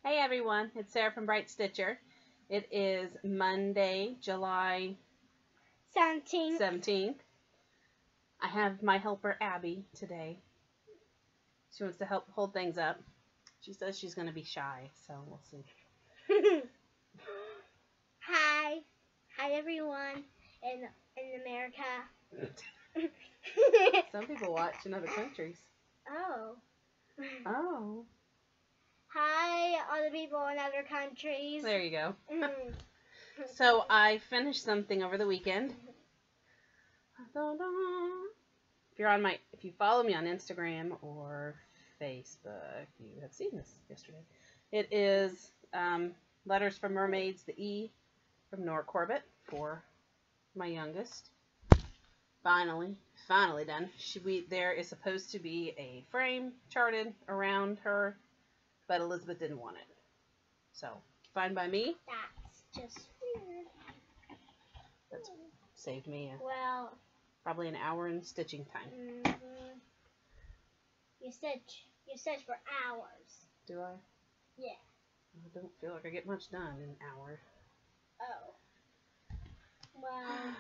Hey everyone, it's Sarah from Bright Stitcher. It is Monday, July 17th. I have my helper Abby today. She wants to help hold things up. She says she's going to be shy, so we'll see. Hi everyone in America. Some people watch in other countries. Oh. Hi, other people in other countries. There you go. So I finished something over the weekend. If you follow me on Instagram or Facebook, you have seen this yesterday. It is Letters from Mermaids, the E from Nora Corbett for my youngest. Finally done. There is supposed to be a frame charted around her, but Elizabeth didn't want it. So, fine by me. That's just weird. That's saved me probably an hour in stitching time. You stitch for hours. Do I? Yeah. I don't feel like I get much done in an hour. Oh. Well,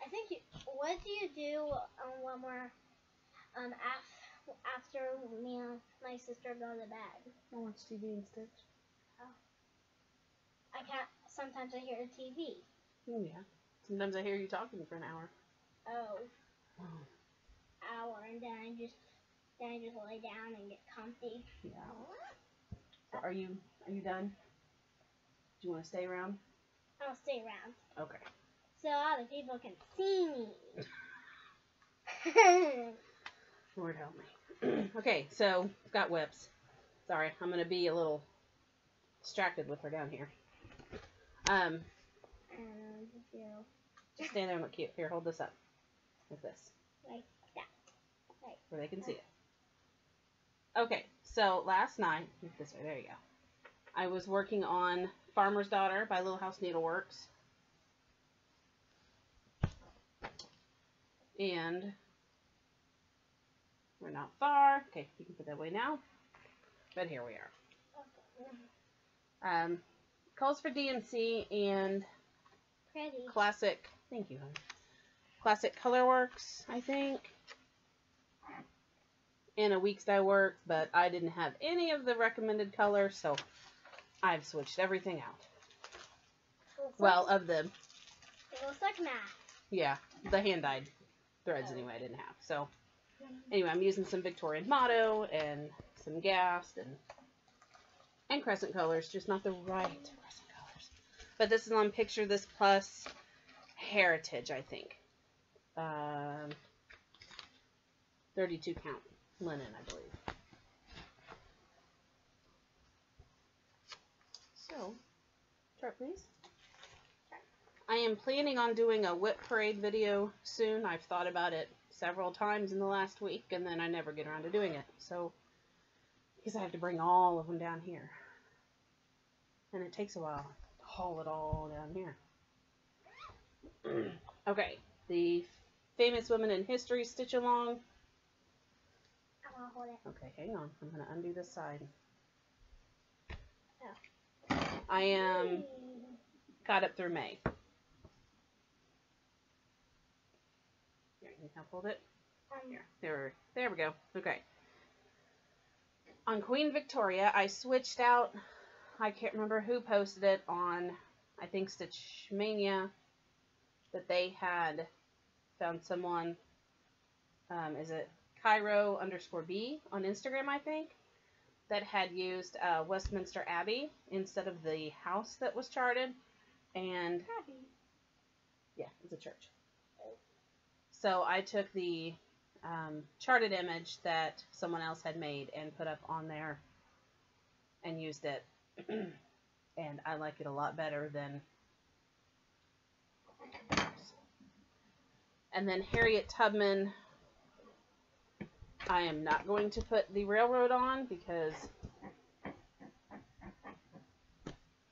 I think what do you do when we're after me and my sister go to bed? I watch TV and stitch. Oh. I can't. Sometimes I hear the TV. Oh yeah. Sometimes I hear you talking for an hour. Oh. Hour, and then I just lay down and get comfy. Yeah. So are you done? Do you want to stay around? I'll stay around. Okay. So other people can see me. Lord help me. Okay, so I've got whips. Sorry, I'm gonna be a little distracted with her down here. Just stand there and look cute. Here, hold this up. Like this. Like that. Like where they can see it. Okay, so last night, this way, there you go. I was working on Farmer's Daughter by Little House Needleworks. And we're not far. Okay, you can put that away now. But here we are. Calls for DMC and pretty. Classic. Thank you, honey. Classic Colorworks, I think. And a Weeks Dye Works, but I didn't have any of the recommended colors, so I've switched everything out. Well, of the... It looks like matte. Yeah, the hand-dyed threads anyway I didn't have. So, anyway, I'm using some Victorian Motto and some Gast and Crescent colors, just not the right Crescent colors. But this is on Picture This Plus Heritage, I think. 32 count linen, I believe. So, chart please. I am planning on doing a whip parade video soon. I've thought about it several times in the last week, and then I never get around to doing it. So, because I have to bring all of them down here. And it takes a while to haul it all down here. Okay, the Famous Women in History Stitch Along. I want to hold it. Okay, hang on. I'm going to undo this side. Oh. I am caught up through May. Here, you can hold it. Here. There we go. Okay. On Queen Victoria, I switched out, I can't remember who posted it on, I think Stitch Mania, that they had found someone, is it Cairo_B on Instagram, I think, that had used Westminster Abbey instead of the house that was charted. And yeah, it's a church. So I took the charted image that someone else had made and put up on there and used it. And I like it a lot better than... And then Harriet Tubman, I am not going to put the railroad on because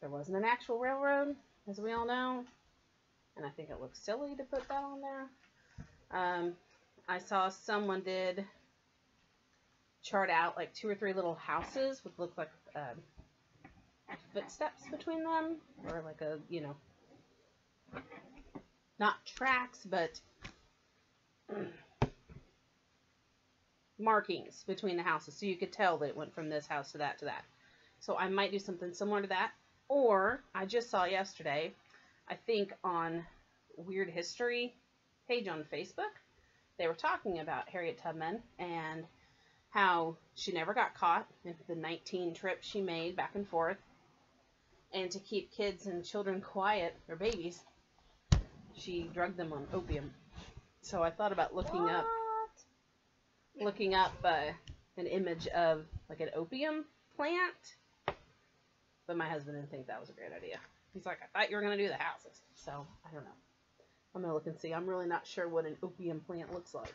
there wasn't an actual railroad, as we all know. And I think it looks silly to put that on there. I saw someone did chart out like 2 or 3 little houses, which looked like footsteps between them, or like a, you know, not tracks, but markings between the houses, so you could tell that it went from this house to that to that. So I might do something similar to that. Or I just saw yesterday, I think on Weird History page on Facebook, they were talking about Harriet Tubman and how she never got caught in the 19 trips she made back and forth. And to keep kids and children quiet, or babies, she drugged them on opium. So I thought about looking up an image of like an opium plant. But my husband didn't think that was a great idea. He's like, I thought you were going to do the houses. So I don't know. I'm going to look and see. I'm really not sure what an opium plant looks like.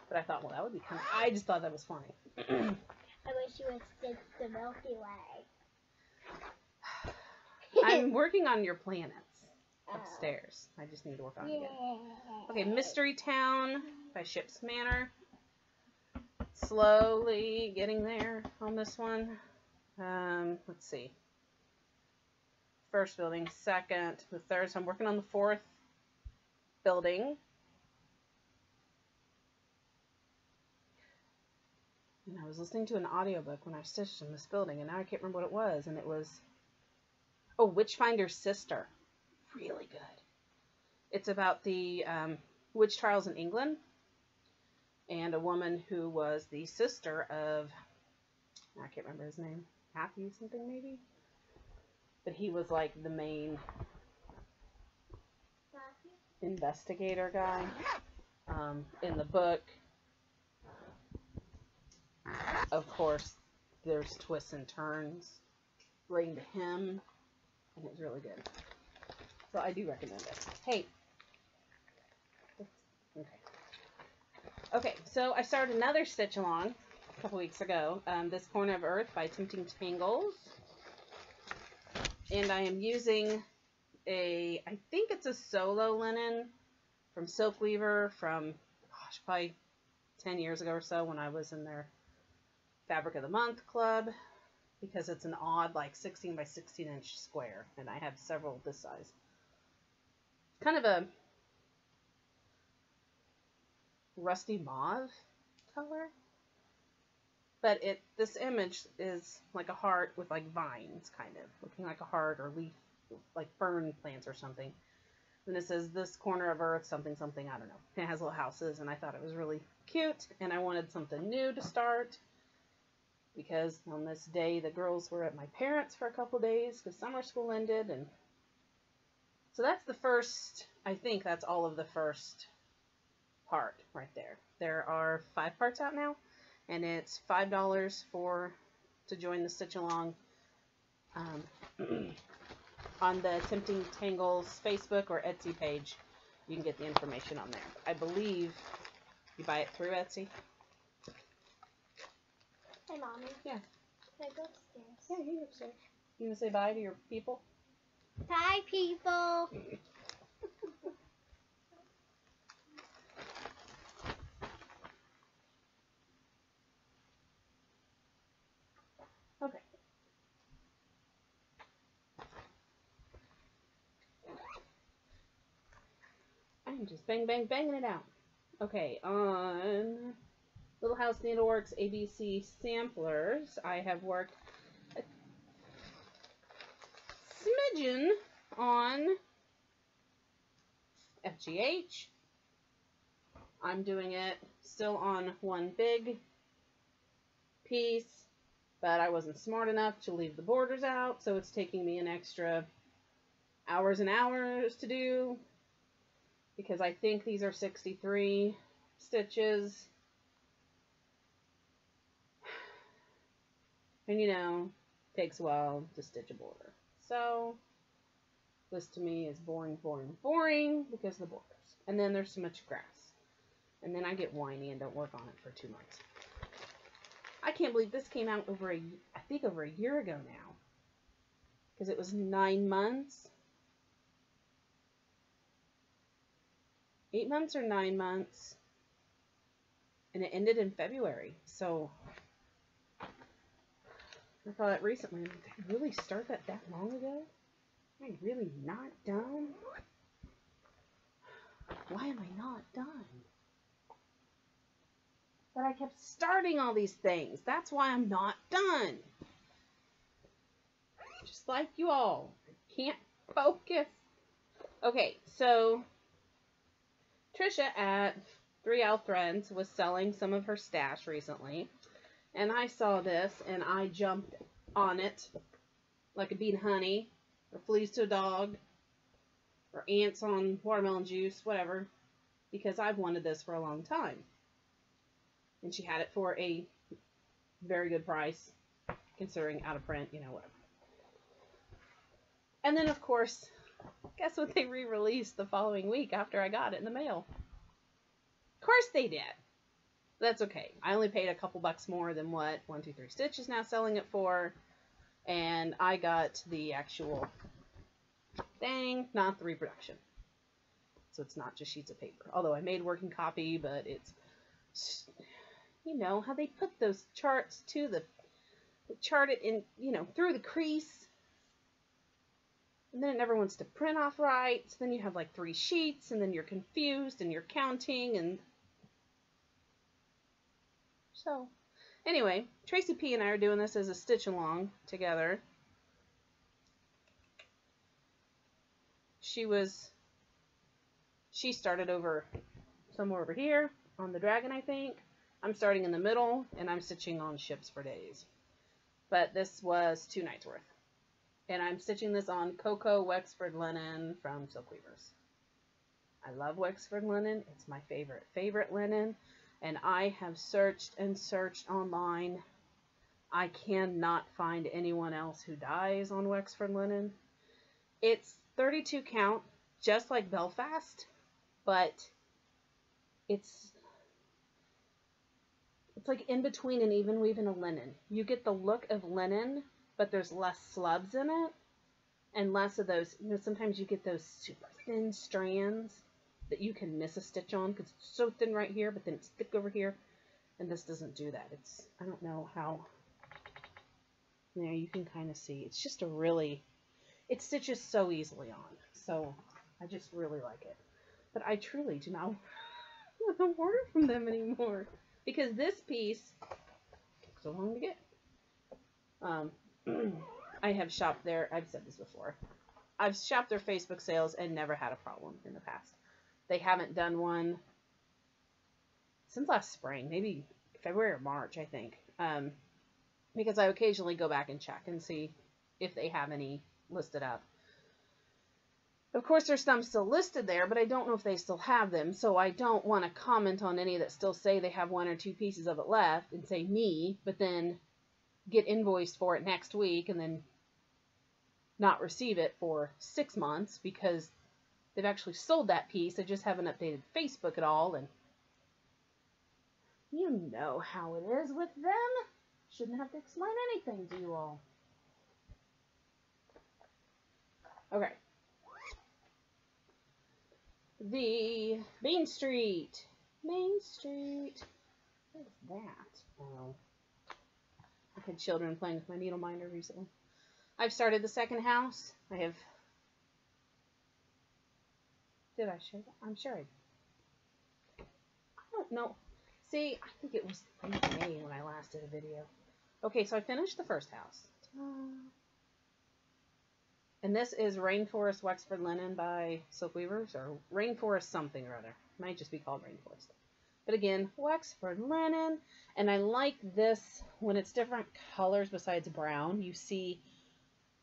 But I thought, well, that would be kind of... I just thought that was funny. I wish you would stick the Milky Way. I'm working on your planets upstairs. I just need to work on it again. Okay, Mystery Town by Ship's Manor. Slowly getting there on this one. Let's see. First building, second, the third. So I'm working on the fourth building. And I was listening to an audiobook when I stitched in this building, and now I can't remember what it was. And it was, oh, Witchfinder's Sister. Really good. It's about the witch trials in England, and a woman who was the sister of, I can't remember his name, Matthew something maybe? But he was like the main investigator guy in the book. Of course, there's twists and turns relating to him, and it's really good. So I do recommend it. Hey. Okay, so I started another stitch along a couple weeks ago. This Corner of Earth by Tempting Tangles. And I am using I think it's a solo linen from Silk Weaver from, gosh, probably 10 years ago or so when I was in their Fabric of the Month club, because it's an odd, like 16 by 16 inch square, and I have several this size. Kind of a rusty mauve color, but this image is like a heart with like vines, kind of looking like a heart, or leaf, like fern plants or something. And it says this corner of earth something something, I don't know. It has little houses, and I thought it was really cute, and I wanted something new to start, because on this day the girls were at my parents' for a couple days because summer school ended. And so that's the first, I think that's all of the first part right there. There are 5 parts out now, and it's $5 to join the stitch along on the Tempting Tangles Facebook or Etsy page. You can get the information on there. I believe you buy it through Etsy. Hey, Mommy. Yeah. Can I go upstairs? Yeah, you can go upstairs. You want to say bye to your people? Bye, people. Okay. I'm just banging it out. Okay, on Little House Needleworks ABC samplers, I have worked a smidgen on FGH. I'm doing it still on one big piece, but I wasn't smart enough to leave the borders out, so it's taking me an extra hours and hours to do, because I think these are 63 stitches. And you know, it takes a while to stitch a border. So this to me is boring, boring, boring because of the borders. And then there's so much grass. And then I get whiny and don't work on it for 2 months. I can't believe this came out over I think over a year ago now. Because it was 9 months. 8 months or 9 months. And it ended in February. So I thought recently, did I really start that long ago? Am I really not done? Why am I not done? But I kept starting all these things. That's why I'm not done. Just like you all. I can't focus. Okay, so Trisha at 3L Threads was selling some of her stash recently. And I saw this and I jumped on it like a bee to honey, or fleas to a dog, or ants on watermelon juice, whatever, because I've wanted this for a long time. And she had it for a very good price, considering out of print, you know, whatever. And then, of course, guess what they re-released the following week after I got it in the mail? Of course they did. That's okay. I only paid a couple bucks more than what 123 Stitch is now selling it for. And I got the actual thing, not the reproduction. So it's not just sheets of paper. Although I made working copy, but it's, you know, how they put those charts to they chart it in, you know, through the crease. And then it never wants to print off right. So then you have like 3 sheets, and then you're confused, and you're counting, and so, anyway, Tracy P and I are doing this as a stitch along together. She started over somewhere over here on the dragon, I think. I'm starting in the middle, and I'm stitching on ships for days. But this was 2 nights worth. And I'm stitching this on Cocoa Wexford linen from Silk Weavers. I love Wexford linen. It's my favorite linen. And I have searched and searched online. I cannot find anyone else who dyes on Wexford linen. It's 32 count, just like Belfast, but it's like in between an even weave and a linen. You get the look of linen, but there's less slubs in it, and less of those, you know, sometimes you get those super thin strands that you can miss a stitch on because it's so thin right here, but then it's thick over here, and this doesn't do that. It's, I don't know how, there you can kind of see, it's just a really, it stitches so easily on, so I just really like it. But I truly do not want to order from them anymore, because this piece took so long to get. I have shopped there, I've said this before, I've shopped their Facebook sales and never had a problem in the past. They haven't done one since last spring, maybe February or March, I think, because I occasionally go back and check and see if they have any listed up. Of course, there's some still listed there, but I don't know if they still have them, so I don't want to comment on any that still say they have 1 or 2 pieces of it left and say me, but then get invoiced for it next week and then not receive it for 6 months because they've actually sold that piece. I just haven't updated Facebook at all, and you know how it is with them. Shouldn't have to explain anything to you all. Okay. The Main Street. Main Street. What is that? Oh. I had children playing with my needle minder recently. I've started the second house. I have... Did I share that? I'm sure I don't know. See, I think it was in May when I last did a video. Okay, so I finished the first house. And this is Rainforest Wexford Linen by Silk Weavers, or Rainforest something or other. It might just be called Rainforest. But again, Wexford Linen. And I like this when it's different colors besides brown. You see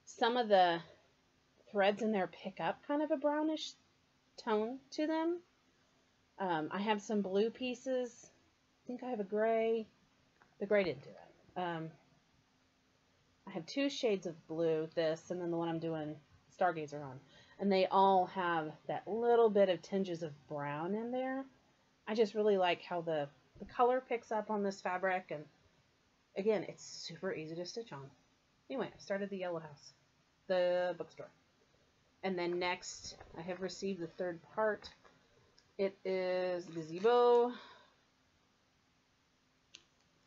some of the threads in there pick up kind of a brownish tone to them. I have some blue pieces. I think I have a gray. The gray didn't do that. I have 2 shades of blue, this, and then the one I'm doing Stargazer on. And they all have that little bit of tinges of brown in there. I just really like how the color picks up on this fabric. And again, it's super easy to stitch on. Anyway, I started the yellow house, the bookstore. And then next, I have received the 3rd part. It is Gazebo.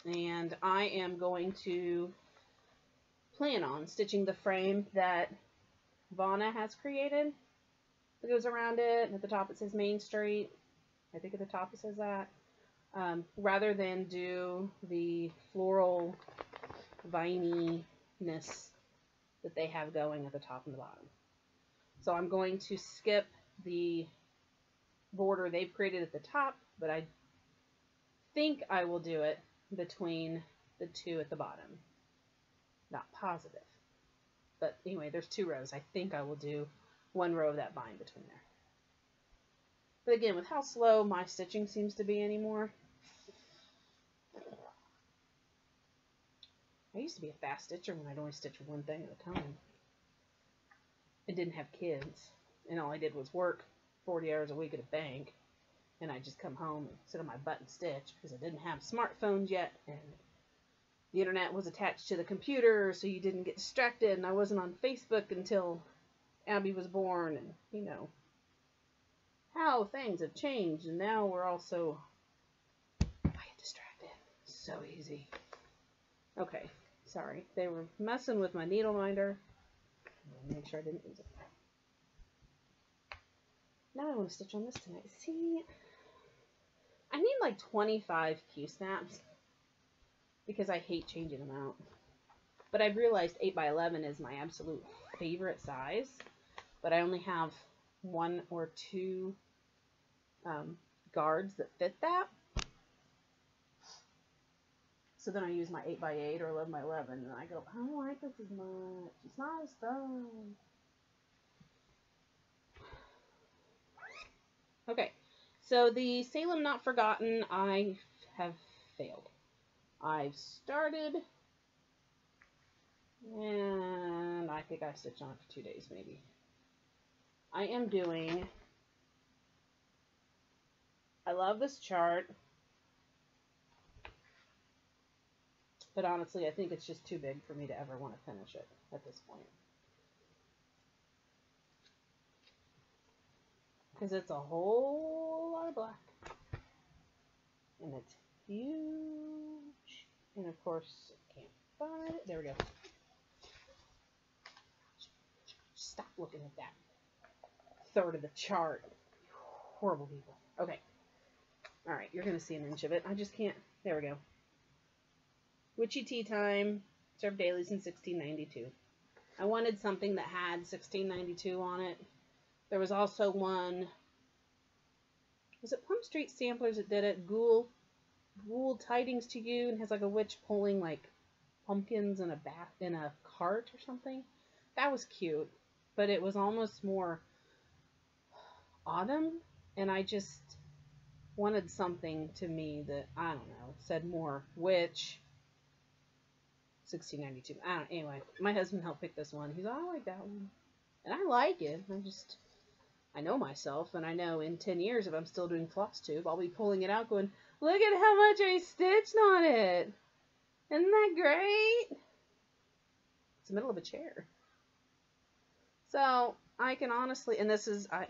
And I am going to plan on stitching the frame that Vonna has created that goes around it, and at the top it says Main Street. I think at the top it says that. Rather than do the floral viney-ness that they have going at the top and the bottom. So I'm going to skip the border they've created at the top, but I think I will do it between the two at the bottom. Not positive. But anyway, there's 2 rows. I think I will do 1 row of that bind between there. But again, with how slow my stitching seems to be anymore, I used to be a fast stitcher when I'd only stitch one thing at a time. I didn't have kids, and all I did was work 40 hours a week at a bank, and I'd just come home and sit on my butt and stitch because I didn't have smartphones yet, and the internet was attached to the computer, so you didn't get distracted, and I wasn't on Facebook until Abby was born, and you know how things have changed, and now we're also, I get distracted so easy. Okay, sorry, they were messing with my needle minder. Make sure I didn't use it. Now I want to stitch on this tonight. See, I need like 25 Q-snaps because I hate changing them out. But I've realized 8x11 is my absolute favorite size, but I only have 1 or 2 guards that fit that. So then I use my 8x8 or 11x11, and I go, I don't like this as much. It's not as fun. Okay, so the Salem Not Forgotten, I have failed. I've started, and I think I stitched on it for 2 days, maybe. I am doing, I love this chart, but honestly, I think it's just too big for me to ever want to finish it at this point. Because it's a whole lot of black. And it's huge. And of course, I can't find it. There we go. Stop looking at that third of the chart. Horrible people. Okay. Alright, you're going to see an inch of it. I just can't. There we go. Witchy Tea Time. Served dailies in 1692. I wanted something that had 1692 on it. There was also one, was it Plum Street Samplers that did it? Ghoul Tidings to You, and has like a witch pulling like pumpkins in a cart or something. That was cute, but it was almost more autumn, and I just wanted something to me that, I don't know, said more witch. 1692. I don't, anyway, my husband helped pick this one. He's like, I like that one. And I like it. I know myself, and I know in 10 years, if I'm still doing Flosstube, I'll be pulling it out going, look at how much I stitched on it. Isn't that great? It's the middle of a chair. So, I can honestly, and this is, I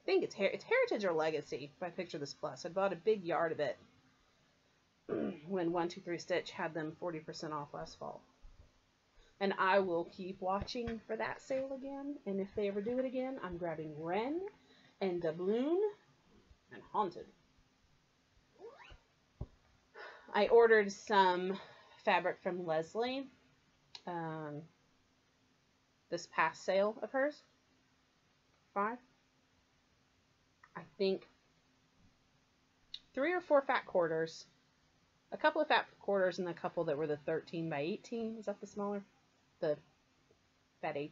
think it's Heritage or Legacy, if I picture this plus. I bought a big yard of it when 123 Stitch had them 40% off last fall. And I will keep watching for that sale again. And if they ever do it again, I'm grabbing Wren and Doubloon and Haunted. I ordered some fabric from Leslie. This past sale of hers. 5. I think 3 or 4 fat quarters. A couple of fat quarters and a couple that were the 13x18. Is that the smaller? The fat 8. It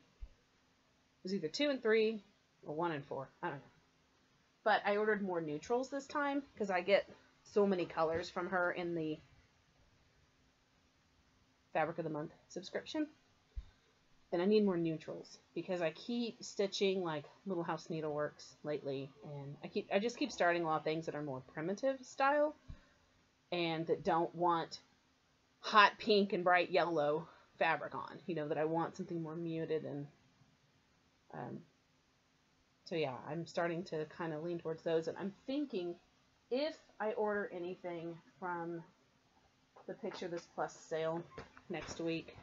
was either 2 and 3 or 1 and 4. I don't know. But I ordered more neutrals this time because I get so many colors from her in the Fabric of the Month subscription. And I need more neutrals because I keep stitching like Little House Needleworks lately, and I just keep starting a lot of things that are more primitive style and that don't want hot pink and bright yellow fabric on, you know, that I want something more muted. And so yeah, I'm starting to kind of lean towards those, and I'm thinking if I order anything from the Picture This Plus sale next week,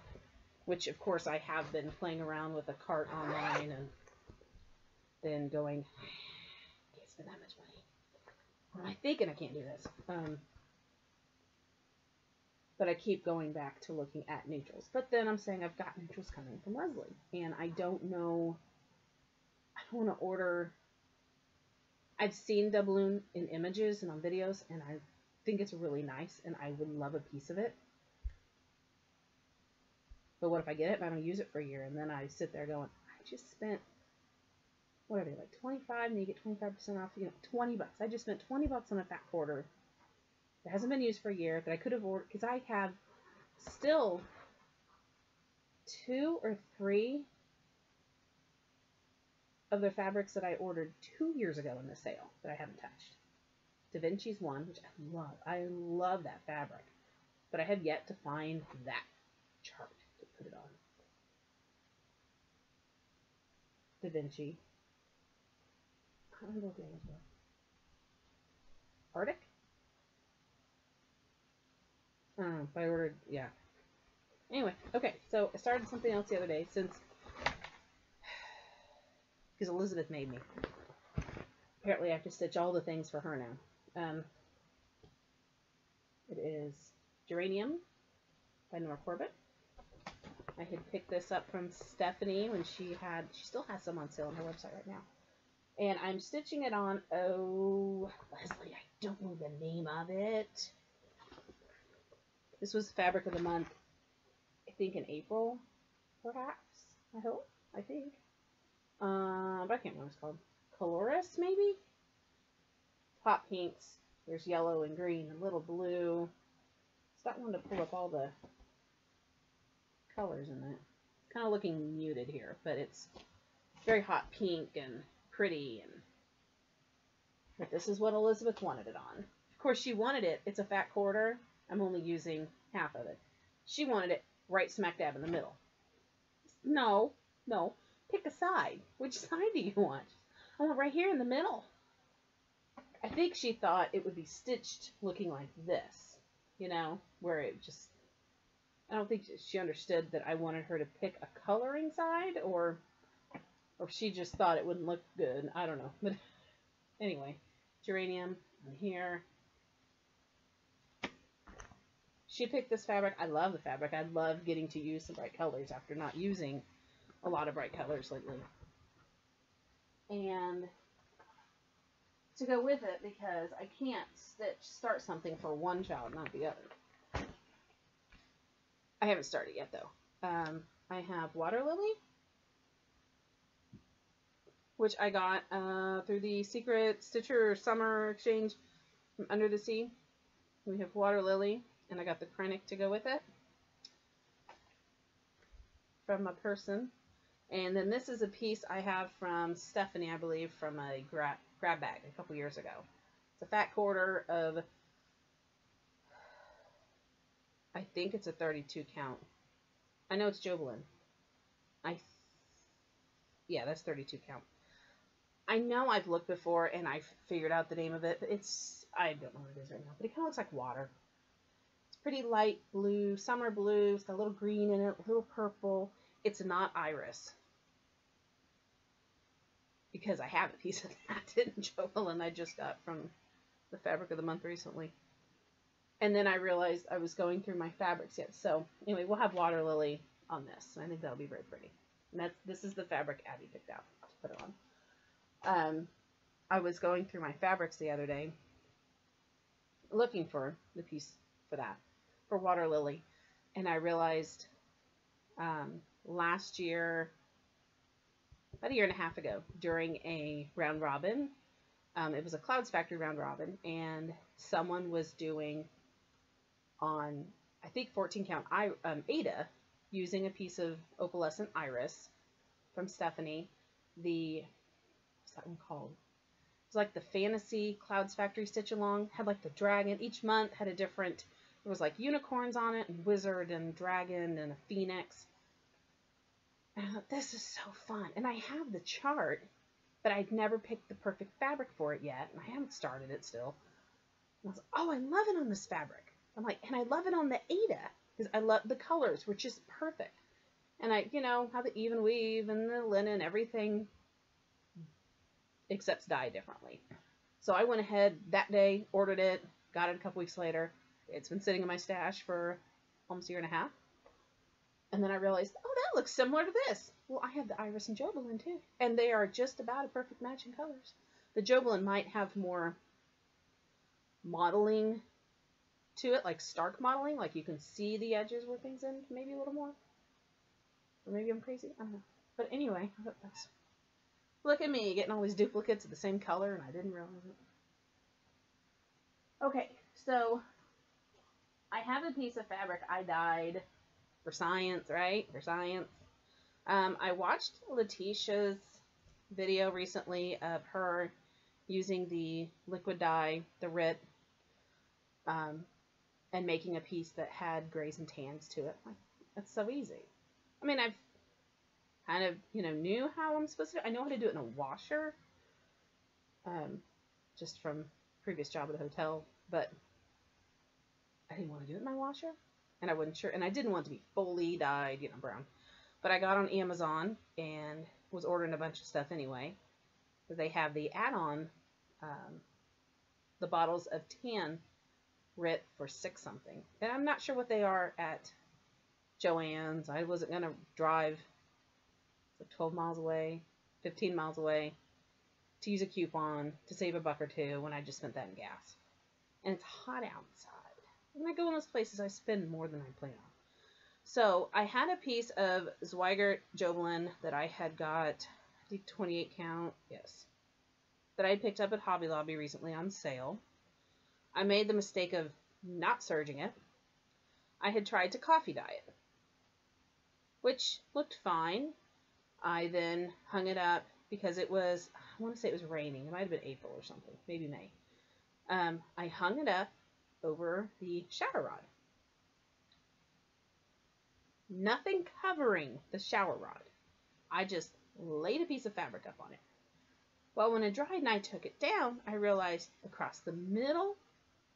which of course I have been playing around with a cart online and then going, I can't spend that much money. What am I thinking? I can't do this. But I keep going back to looking at neutrals. But then I'm saying I've got neutrals coming from Leslie. And I don't know. I don't want to order. I've seen doubloon in images and on videos. And I think it's really nice. And I would love a piece of it. But what if I get it and I don't use it for a year? And then I sit there going, I just spent, what are they, like 25? And you get 25% off. You know, 20 bucks. I just spent 20 bucks on a fat quarter. It hasn't been used for a year that I could have ordered, because I have still 2 or 3 of the fabrics that I ordered 2 years ago in the sale that I haven't touched. Da Vinci's one, which I love. I love that fabric. But I have yet to find that chart to put it on. Da Vinci. I don't remember what the others were. Arctic? If I ordered, yeah. Anyway, okay, so I started something else the other day because Elizabeth made me. Apparently I have to stitch all the things for her now. It is Geranium by Nora Corbett. I had picked this up from Stephanie when she still has some on sale on her website right now. And I'm stitching it on, Leslie, I don't know the name of it. This was Fabric of the Month, I think in April, perhaps. I think. But I can't remember what it's called. Coloris, maybe? Hot pinks. There's yellow and green and little blue. It's not one to pull up all the colors in it. It's kind of looking muted here, but it's very hot pink and pretty. But this is what Elizabeth wanted it on. Of course, she wanted it. It's a fat quarter. I'm only using half of it. She wanted it right smack dab in the middle. No. Pick a side. Which side do you want? I want right here in the middle. I think she thought it would be stitched looking like this. You know, where it just... I don't think she understood that I wanted her to pick a coloring side, or she just thought it wouldn't look good. I don't know. But anyway, Geranium on here. She picked this fabric. I love the fabric. I love getting to use some bright colors after not using a lot of bright colors lately. And to go with it, because I can't start something for one child, not the other. I haven't started yet, though. I have Water Lily, which I got through the Secret Stitcher Summer Exchange from Under the Sea. We have Water Lily. And I got the Krennic to go with it from a person. And then this is a piece I have from Stephanie, I believe, from a grab bag a couple years ago. It's a fat quarter of, I think it's a 32 count. I know it's Jobelin. Yeah, that's 32 count. I know I've looked before and I've figured out the name of it, but I don't know what it is right now. But it kind of looks like water. Pretty light blue, summer blue. It's got a little green in it, a little purple. It's not iris. Because I have a piece of that in Jobelin I just got from the Fabric of the Month recently. And then I realized I was going through my fabrics yet. So anyway, we'll have Water Lily on this. I think that'll be very pretty. And this is the fabric Abby picked out to put it on. I was going through my fabrics the other day looking for the piece for that. For Water Lily, and I realized last year, about a year and a half ago, during a round robin, it was a Clouds Factory round robin, and someone was doing on, I think 14 count Ada, using a piece of opalescent iris from Stephanie. What's that one called? It was like the Fantasy Clouds Factory Stitch Along. Had like the dragon. Each month had a different. There was like unicorns on it, and wizard, and dragon, and a phoenix. And I thought, this is so fun. And I have the chart, but I'd never picked the perfect fabric for it yet, and I haven't started it still. And I was like, oh, I love it on this fabric. I'm like, and I love it on the Ada, because I love the colors were just perfect. And I, you know, how the even weave and the linen, everything accepts dye differently. So I went ahead that day, ordered it, got it a couple weeks later. It's been sitting in my stash for almost a year and a half. And then I realized, oh, that looks similar to this. Well, I have the iris and Jobelin too. And they are just about a perfect match in colors. The Jobelin might have more modeling to it, like stark modeling, like you can see the edges where things end, maybe a little more. Or maybe I'm crazy, I don't know. But anyway, look at me getting all these duplicates of the same color and I didn't realize it. Okay, so I have a piece of fabric I dyed for science, right? For science. I watched Letitia's video recently of her using the liquid dye, the RIT, and making a piece that had grays and tans to it. Like, that's so easy. I mean, I've kind of, you know, knew how I'm supposed to. I know how to do it in a washer, just from previous job at a hotel, but I didn't want to do it in my washer, and I wasn't sure, and I didn't want it to be fully dyed, you know, brown. But I got on Amazon and was ordering a bunch of stuff anyway, because they have the add-on, the bottles of tan RIT for $6 something, and I'm not sure what they are at Joann's. I wasn't gonna drive like 12 miles away, 15 miles away to use a coupon to save $1 or $2 when I just spent that in gas. And it's hot outside. When I go in those places, I spend more than I plan on. So I had a piece of Zweigart Jobelin that I had got, I think 28 count, yes, that I picked up at Hobby Lobby recently on sale. I made the mistake of not serging it. I had tried to coffee dye it, which looked fine. I then hung it up because it was, I want to say it was raining. It might have been April or something, maybe May. I hung it up over the shower rod. Nothing covering the shower rod. I just laid a piece of fabric up on it. Well, when it dried and I took it down, I realized across the middle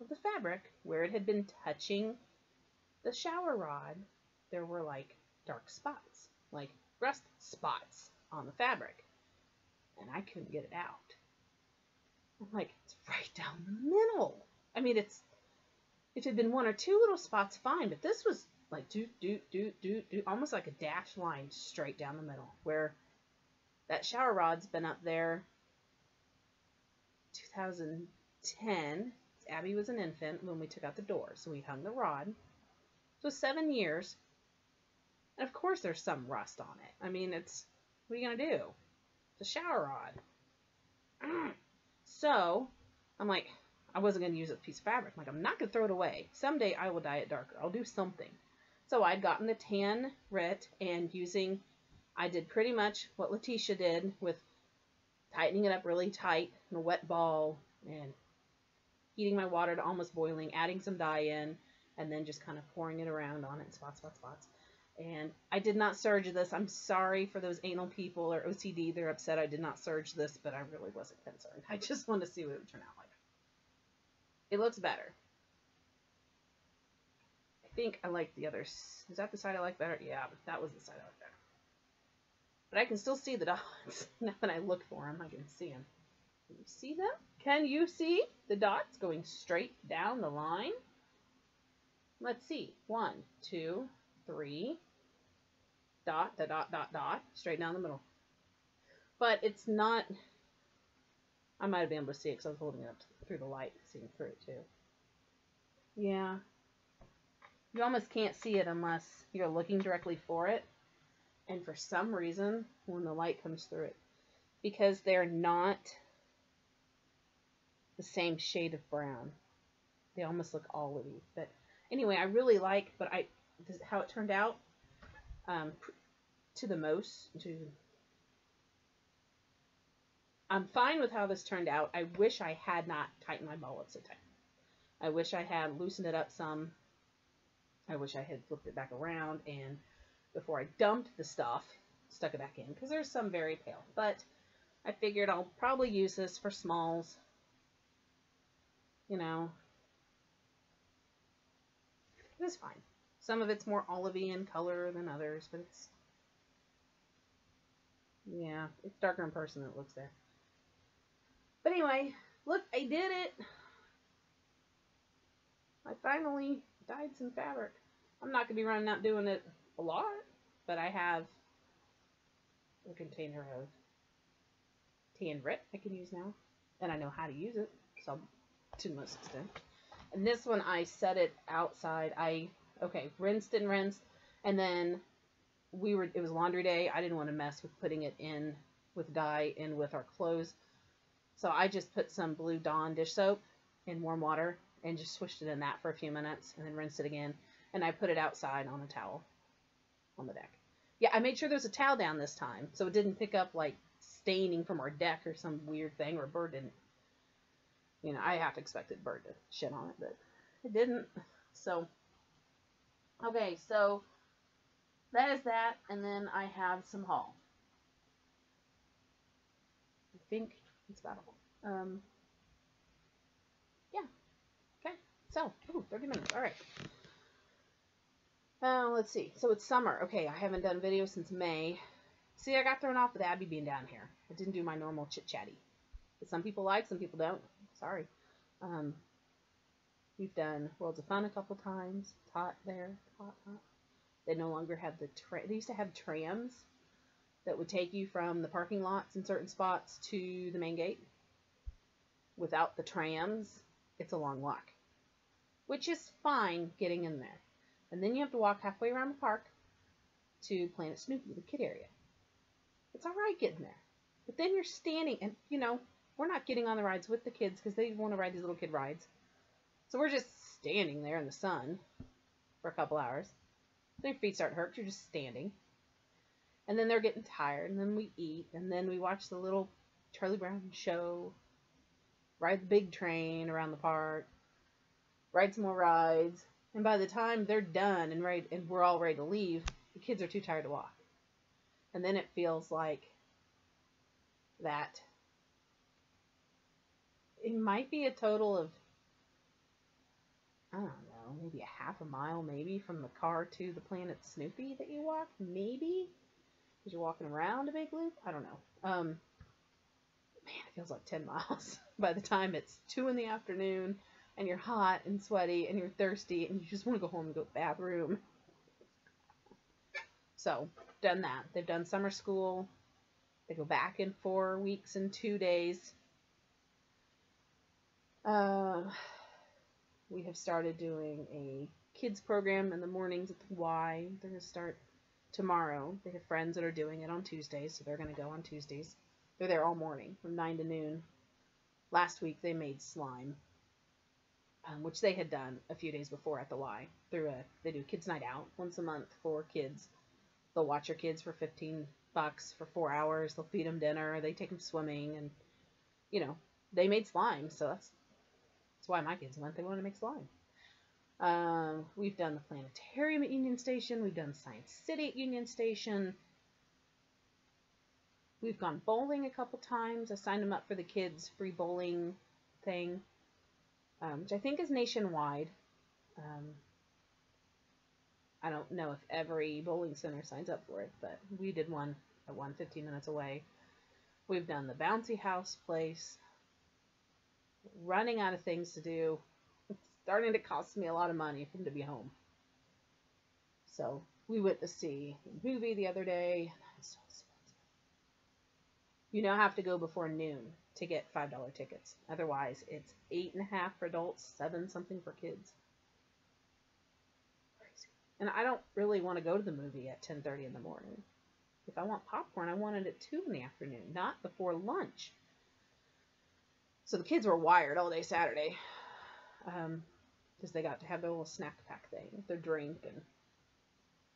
of the fabric, where it had been touching the shower rod, there were like dark spots, like rust spots on the fabric. And I couldn't get it out. I'm like, it's right down the middle. I mean, if it had been 1 or 2 little spots, fine, but this was like almost like a dashed line straight down the middle, where that shower rod's been up there 2010. Abby was an infant when we took out the door, so we hung the rod. So 7 years, and of course there's some rust on it. I mean, what are you gonna do? It's a shower rod. So I'm like, I wasn't gonna use a piece of fabric. I'm like, I'm not gonna throw it away. Someday I will dye it darker. I'll do something. So I'd gotten the tan RIT and I did pretty much what Letitia did with tightening it up really tight in a wet ball and heating my water to almost boiling, adding some dye in, and then just kind of pouring it around on it, spots. And I did not serge this. I'm sorry for those anal people or OCD. They're upset I did not serge this, but I really wasn't concerned. I just wanted to see what it would turn out like. It looks better. I think I like the others. Is that the side I like better? Yeah, but that was the side I like better. But I can still see the dots. Now that I look for them, I can see them. Can you see them? Can you see the dots going straight down the line? Let's see. 1, 2, 3. Dot, straight down the middle. But it's not, I might have been able to see it because I was holding it up through the light, seeing through it too. Yeah. You almost can't see it unless you're looking directly for it. And for some reason, when the light comes through it, because they're not the same shade of brown, they almost look olivey. But anyway, I really like, how it turned out, I'm fine with how this turned out. I wish I had not tightened my ball up so tight. I wish I had loosened it up some. I wish I had flipped it back around and before I dumped the stuff, stuck it back in, because there's some very pale. But I figured I'll probably use this for smalls. You know, it's fine. Some of it's more olivey in color than others, but Yeah, it's darker in person than it looks there. But anyway, look, I did it. I finally dyed some fabric. I'm not going to be running out doing it a lot, but I have a container of tan grit I can use now, and I know how to use it, so to the most extent. And this one, I set it outside. Rinsed and rinsed, and then it was laundry day. I didn't want to mess with putting it in with dye in with our clothes, so I just put some Blue Dawn dish soap in warm water and just swished it in that for a few minutes, and then rinsed it again, and I put it outside on a towel on the deck. Yeah, I made sure there was a towel down this time, so it didn't pick up like staining from our deck or some weird thing, or a bird didn't. You know, I half expected a bird to shit on it, but it didn't. So, okay, so that is that, and then I have some haul. I think it's about all. Yeah. Okay. So, 30 minutes. All right. Let's see. So it's summer. Okay, I haven't done video since May. See, I got thrown off with Abby being down here. I didn't do my normal chit-chatty. But some people like, some people don't. Sorry. We've done Worlds of Fun a couple times. Hot there. Hot. They no longer have they used to have trams that would take you from the parking lots in certain spots to the main gate. Without the trams, it's a long walk, which is fine getting in there. And then you have to walk halfway around the park to Planet Snoopy, the kid area. It's all right getting there. But then you're standing, and, we're not getting on the rides with the kids because they want to ride these little kid rides. So we're just standing there in the sun for a couple hours. Their feet start to hurt. You're just standing. And then they're getting tired, and then we eat, and then we watch the little Charlie Brown show, ride the big train around the park, ride some more rides, and by the time they're done and we're all ready to leave, the kids are too tired to walk. And then it feels like that it might be a total of, I don't know, maybe a half a mile maybe from the car to the Planet Snoopy that you walk, maybe, because you're walking around a big loop. I don't know. Man, it feels like 10 miles by the time it's 2 in the afternoon and you're hot and sweaty and you're thirsty and you just want to go home and go to the bathroom. So, done that. They've done summer school. They go back in 4 weeks and 2 days. We have started doing a kids program in the mornings at the Y. They're going to start tomorrow. They have friends that are doing it on Tuesdays, so they're going to go on Tuesdays. They're there all morning from 9 to noon. Last week they made slime, which they had done a few days before at the Y. They do Kids Night Out once a month for kids. They'll watch your kids for $15 for 4 hours. They'll feed them dinner. They take them swimming, and they made slime, so that's why my kids went. They wanted to make slime. We've done the planetarium at Union Station. We've done Science City at Union Station. We've gone bowling a couple times. I signed them up for the kids' free bowling thing, which I think is nationwide. I don't know if every bowling center signs up for it, but we did one at 15 minutes away. We've done the bouncy house place. Running out of things to do. It's starting to cost me a lot of money for them to be home. So we went to see a movie the other day. That's so expensive. You now have to go before noon to get $5 tickets. Otherwise, it's $8.50 for adults, $7 something for kids. Crazy. And I don't really want to go to the movie at 10:30 in the morning. If I want popcorn, I want it at 2 in the afternoon, not before lunch. So the kids were wired all day Saturday, because they got to have their little snack pack thing, their drink and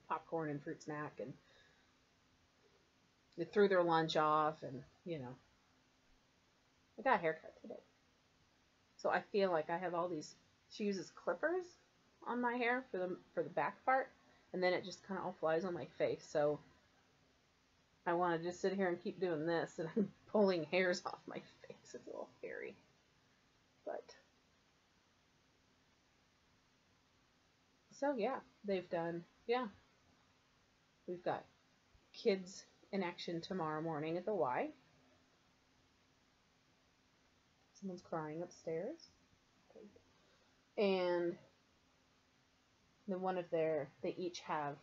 popcorn and fruit snack, and they threw their lunch off, and I got a haircut today. So I feel like I have all these, she uses clippers on my hair for the back part, and then it just kind of all flies on my face. So I want to just sit here and keep doing this, and I'm pulling hairs off my face. It's a little hairy. But so yeah, they've done, we've got kids in action tomorrow morning at the Y. Someone's crying upstairs. And then they each have,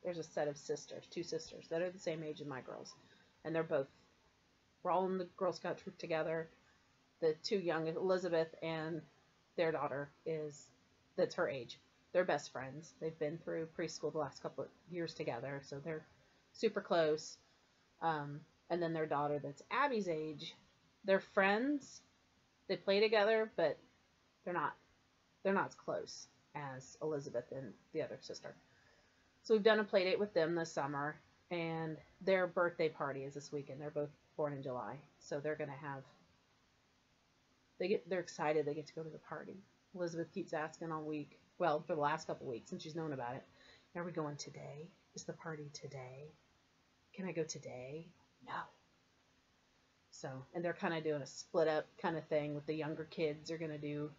there's a set of sisters, 2 sisters that are the same age as my girls. And we're all in the Girl Scout troop together. The 2 young, Elizabeth and their daughter that's her age. They're best friends. They've been through preschool the last couple of years together, so they're super close. And then their daughter that's Abby's age, they're friends. They play together, but they're not as close as Elizabeth and the other sister. So we've done a play date with them this summer, and their birthday party is this weekend. They're both born in July, so they're gonna have. They're excited they get to go to the party. Elizabeth keeps asking all week, well, for the last couple weeks, and she's known about it. Are we going today? Is the party today? Can I go today? No. So, and they're kind of doing a split up kind of thing with the younger kids. They're gonna do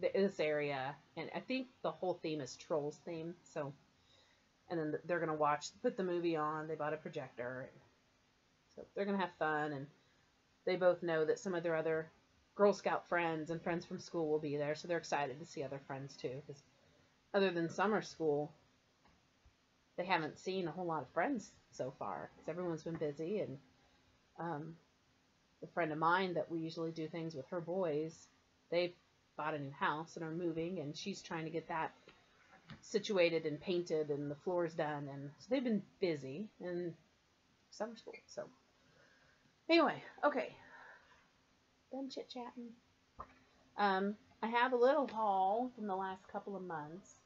this area, and I think the whole theme is Trolls theme. So, and then they're gonna put the movie on. They bought a projector, so they're gonna have fun. And they both know that some of their other Girl Scout friends and friends from school will be there, so they're excited to see other friends too. Because other than summer school, they haven't seen a whole lot of friends so far because everyone's been busy. And the friend of mine that we usually do things with, her boys, they've bought a new house and are moving, and she's trying to get that situated and painted and the floors done, and so they've been busy in summer school. So anyway, okay, done chit-chatting. I have a little haul from the last couple of months.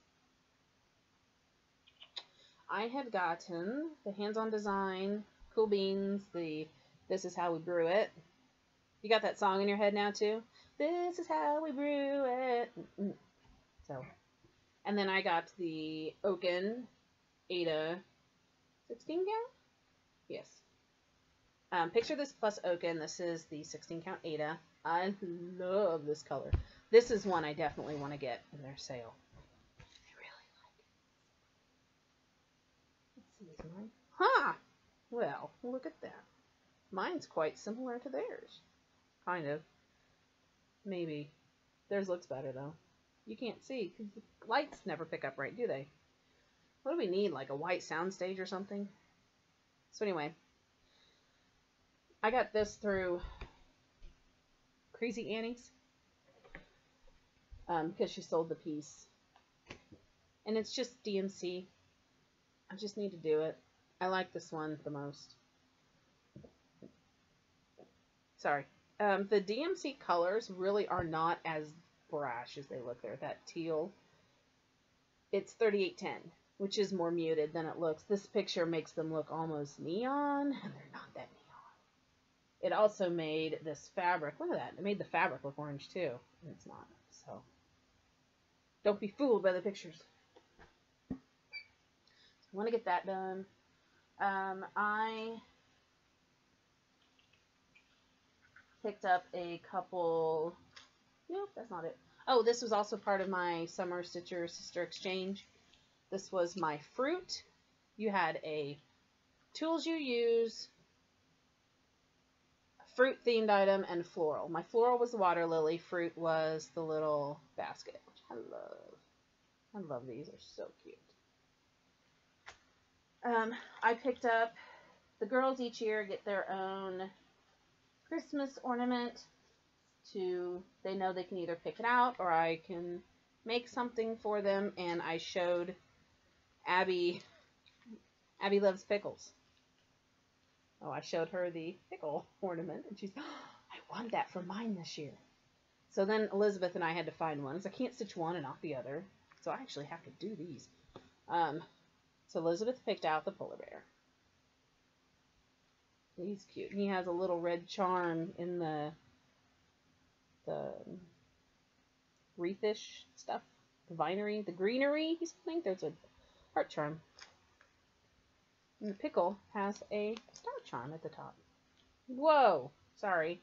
I had gotten the Hands-On Design Cool Beans, This Is How We Brew It. You got that song in your head now too? This is how we brew it. So, and then I got the Oaken Ada 16 count? Yes. Picture this plus Oaken. This is the 16 count Ada. I love this color. This is one I definitely want to get in their sale. I really like it. Let's see, is mine? Ha! Well, look at that. Mine's quite similar to theirs. Kind of. Maybe. Theirs looks better, though. You can't see, because the lights never pick up right, do they? What do we need, like a white soundstage or something? So anyway, I got this through Crazy Annie's, because she sold the piece. And it's just DMC. I just need to do it. I like this one the most. Sorry. The DMC colors really are not as brash as they look. They're that teal. It's 3810, which is more muted than it looks. This picture makes them look almost neon, and they're not that neon. It also made this fabric, look at that, it made the fabric look orange too, and it's not. So, don't be fooled by the pictures. So I want to get that done. I picked up a couple, nope, that's not it. Oh, this was also part of my Summer Stitcher Sister Exchange. This was my fruit. You had a tools you use, a fruit themed item, and floral. My floral was the water lily. Fruit was the little basket, which I love. I love these. They're so cute. I picked up, the girls each year get their own Christmas ornament. They know they can either pick it out or I can make something for them, and I showed Abby loves pickles. Oh, I showed her the pickle ornament, and she's, oh, I want that for mine this year. So then Elizabeth and I had to find one, because I can't stitch one and not the other, so I actually have to do these. So Elizabeth picked out the polar bear. He's cute. He has a little red charm in the wreathish stuff, the vinery, the greenery. He's playing. There's a heart charm. And the pickle has a star charm at the top. Whoa! Sorry.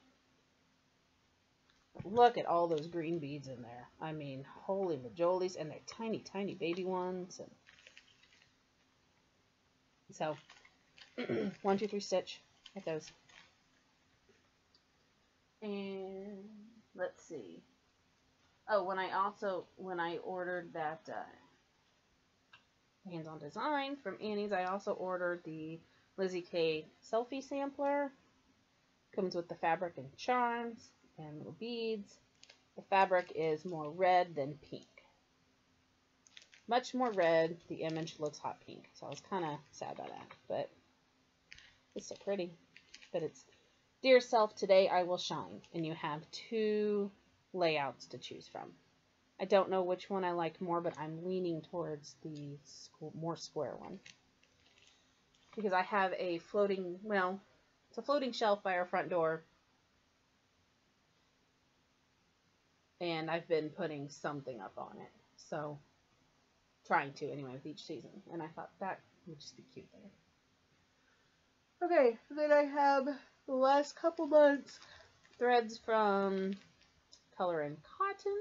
Look at all those green beads in there. I mean, holy majolies, and they're tiny, tiny baby ones. And so, 1, 2, 3 stitch. Get those. And let's see. Oh, when I ordered that hands-on design from Annie's, I also ordered the Lizzie K selfie sampler. Comes with the fabric and charms and little beads. The fabric is more red than pink. Much more red. The image looks hot pink. So I was kind of sad about that. But it's so pretty. But it's Dear Self, Today I Will Shine. And you have 2 layouts to choose from. I don't know which one I like more, but I'm leaning towards the more square one. Because I have a floating, well, it's a floating shelf by our front door. And I've been putting something up on it. So, trying to anyway with each season. And I thought that would just be cute there. Okay, then I have the last couple months threads from Color and Cotton.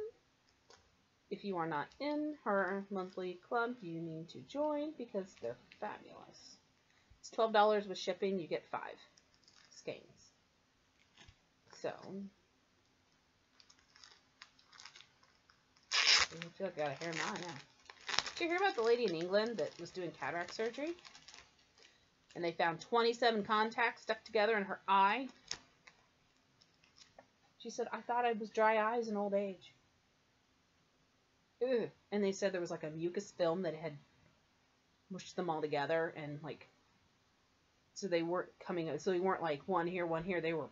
If you are not in her monthly club, you need to join because they're fabulous. It's $12 with shipping. You get 5 skeins. So, I feel like I got a hair now. Yeah. Did you hear about the lady in England that was doing cataract surgery? And they found 27 contacts stuck together in her eye. She said, I thought I was dry eyes in old age. Ugh. And they said there was like a mucus film that had mushed them all together, and like, so they weren't coming, so they weren't like one here, they were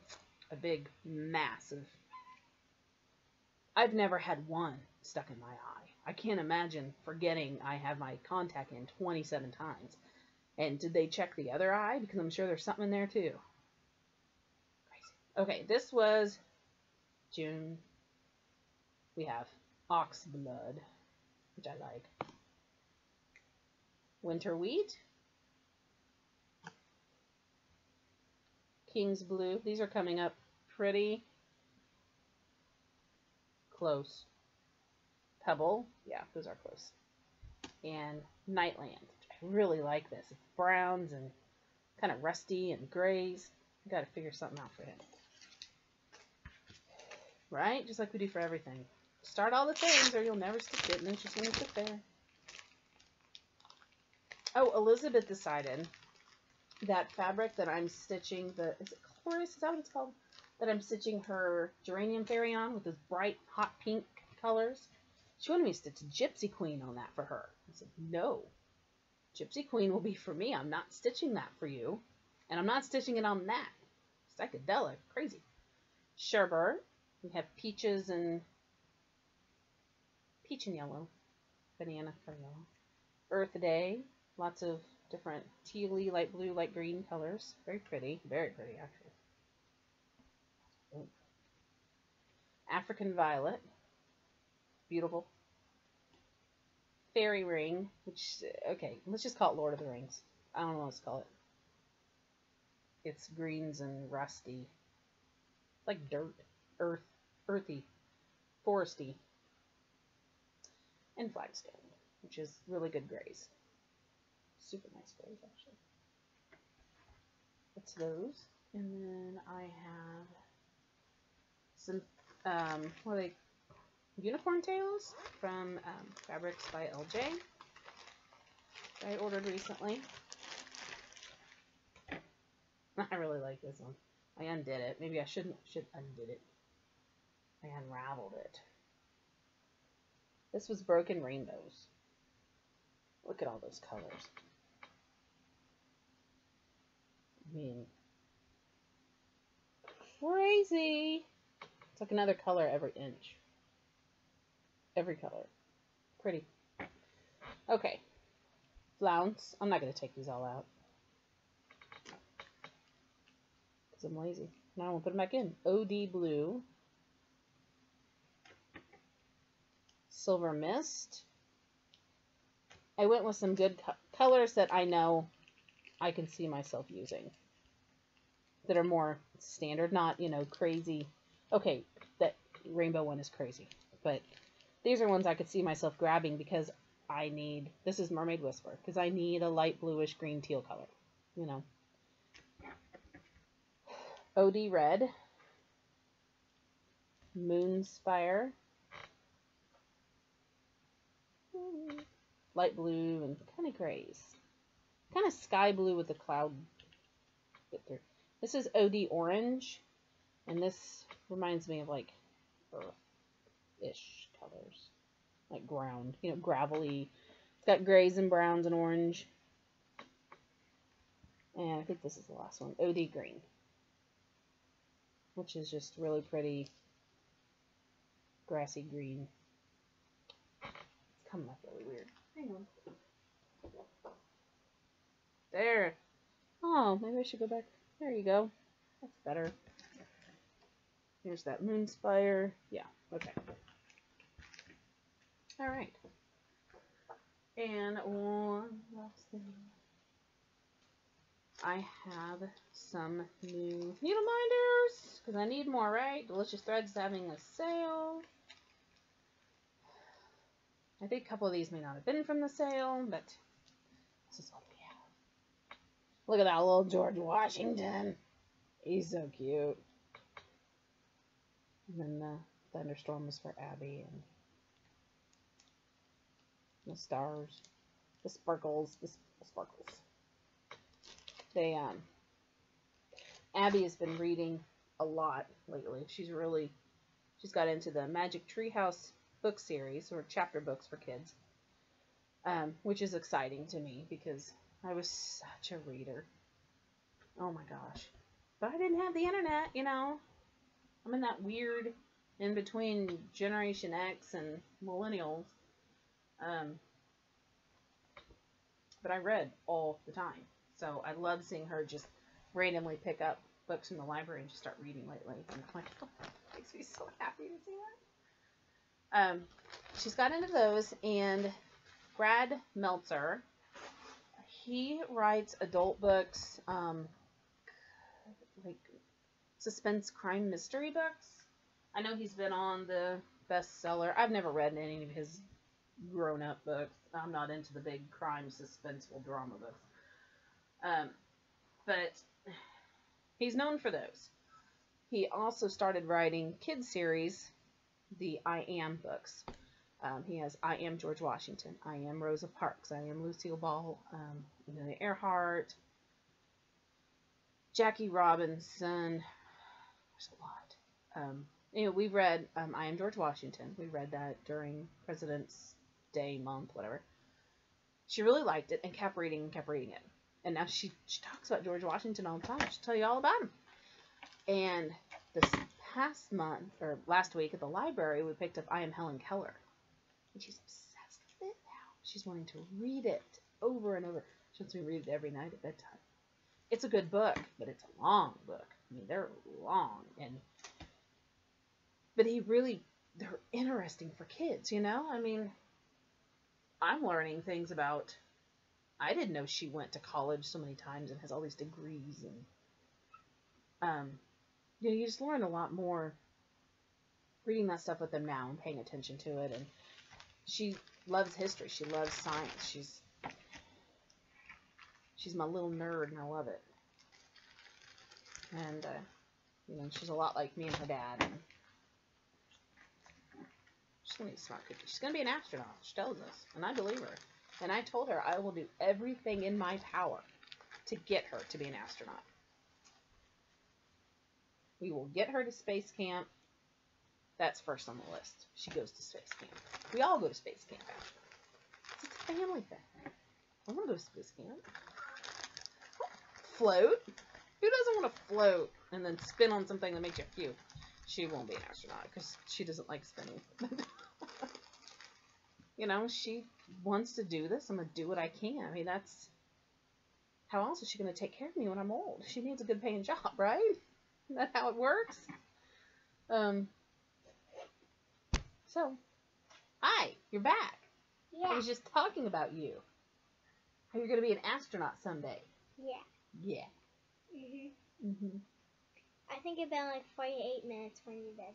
a big mass of, I've never had one stuck in my eye. I can't imagine forgetting I have my contact in 27 times. And did they check the other eye? Because I'm sure there's something in there too. Crazy. Okay, this was June. We have Ox Blood, which I like. Winter Wheat. King's Blue. These are coming up pretty close. Pebble. Yeah, those are close. And Nightland. I really like this. It's browns and kind of rusty and grays. I got to figure something out for him. Right? Just like we do for everything. Start all the things or you'll never stick it, and it's just going to sit there. Oh, Elizabeth decided that fabric that I'm stitching, is it Chloris? Is that what it's called? That I'm stitching her Geranium Fairy on with those bright, hot pink colors. She wanted me to stitch Gypsy Queen on that for her. I said, no. Gypsy Queen will be for me. I'm not stitching that for you. And I'm not stitching it on that. Psychedelic. Crazy. Sherbert. We have peaches and peach and yellow. Banana for yellow. Earth Day. Lots of different tealy, light blue, light green colors. Very pretty. Very pretty, actually. African Violet. Beautiful. Fairy Ring, which, okay, let's just call it Lord of the Rings. I don't know what to call it. It's greens and rusty. It's like dirt, earthy, foresty. And Flagstone, which is really good grays. Super nice grays, actually. That's those. And then I have some, what are they? Unicorn tails from Fabrics by LJ. I ordered recently. I really like this one. I undid it. Maybe I should undid it. I unraveled it. This was Broken Rainbows. Look at all those colors. I mean, crazy. It's like another color every inch. Every color. Pretty. Okay. Flounce. I'm not going to take these all out. Because I'm lazy. Now I'm going to put them back in. OD Blue. Silver Mist. I went with some good colors that I know I can see myself using. That are more standard. Not, you know, crazy. Okay, that rainbow one is crazy. But these are ones I could see myself grabbing because I need, this is Mermaid Whisper, because I need a light bluish green teal color, you know. OD Red, Moonspire, light blue, and kind of grays. Kind of sky blue with a cloud bit through. This is OD Orange, and this reminds me of like earth-ish colors. Like ground, you know, gravelly. It's got grays and browns and orange. And I think this is the last one, OD Green, which is just really pretty grassy green. It's coming up really weird. Hang on. There. Oh, maybe I should go back. There you go. That's better. Here's that Moonspire. Yeah, okay. All right. And one last thing. I have some new needle minders because I need more, right? Delicious Threads is having a sale. I think a couple of these may not have been from the sale, but this is what we have. Look at that little George Washington. He's so cute. And then the thunderstorm was for Abby, and the stars, the sparkles, the sparkles. They Abby has been reading a lot lately. She's got into the Magic Treehouse book series, or chapter books for kids, which is exciting to me because I was such a reader. Oh my gosh. But I didn't have the internet, you know. I'm in that weird in between Generation X and Millennials. But I read all the time. So I love seeing her just randomly pick up books from the library and just start reading lately. And I'm like, oh, it makes me so happy to see that. She's got into those, and Brad Meltzer, he writes adult books, like suspense crime mystery books. I know he's been on the bestseller. I've never read any of his grown-up books. I'm not into the big crime suspenseful drama books. But he's known for those. He also started writing kids series, the I Am books. He has I Am George Washington, I Am Rosa Parks, I Am Lucille Ball, Amelia Earhart, Jackie Robinson. There's a lot. Anyway, we've read I Am George Washington. We read that during President's Day month, whatever. She really liked it and kept reading it. And now she talks about George Washington all the time. She'll tell you all about him. And this past month, or last week at the library, we picked up I Am Helen Keller. And she's obsessed with it now. She's wanting to read it over and over. She wants me to read it every night at bedtime. It's a good book, but it's a long book. I mean, they're long. But they're interesting for kids, you know? I mean, I'm learning things about... I didn't know she went to college so many times and has all these degrees, and you just learn a lot more reading that stuff with them now and paying attention to it. And she loves history. She loves science. She's my little nerd, and I love it. And she's a lot like me and her dad. And she's gonna be a smart cookie. She's gonna be an astronaut. She tells us, and I believe her. And I told her I will do everything in my power to get her to be an astronaut. We will get her to space camp. That's first on the list. She goes to space camp. We all go to space camp, actually. It's a family thing. I want to go to space camp. Float? Who doesn't want to float and then spin on something that makes you puke? She won't be an astronaut because she doesn't like spinning. She wants to do this. I'm going to do what I can. I mean, that's... How else is she going to take care of me when I'm old? She needs a good paying job, right? Isn't that how it works? So, hi, you're back. Yeah. I was just talking about you. How you're going to be an astronaut someday. Yeah. Yeah. Mhm. I think it's been like 48 minutes when you did that.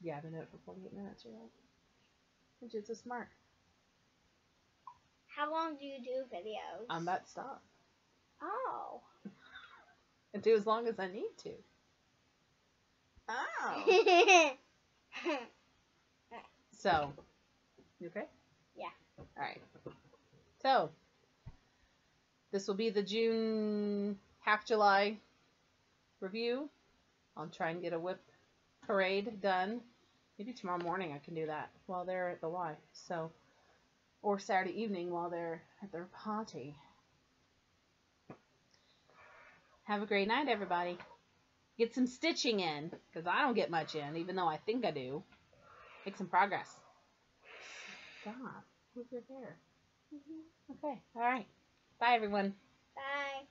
Yeah, I've been doing it for 48 minutes, you're right. Which is so smart. How long do you do videos? I'm about to stop. Oh. And do as long as I need to. Oh. So, you okay? Yeah. All right. So, this will be the June, half July review. I'll try and get a whip parade done. Maybe tomorrow morning I can do that while they're at the Y. So, or Saturday evening while they're at their party. Have a great night, everybody. Get some stitching in, because I don't get much in, even though I think I do. Make some progress. Stop. Move your hair. Okay. All right. Bye, everyone. Bye.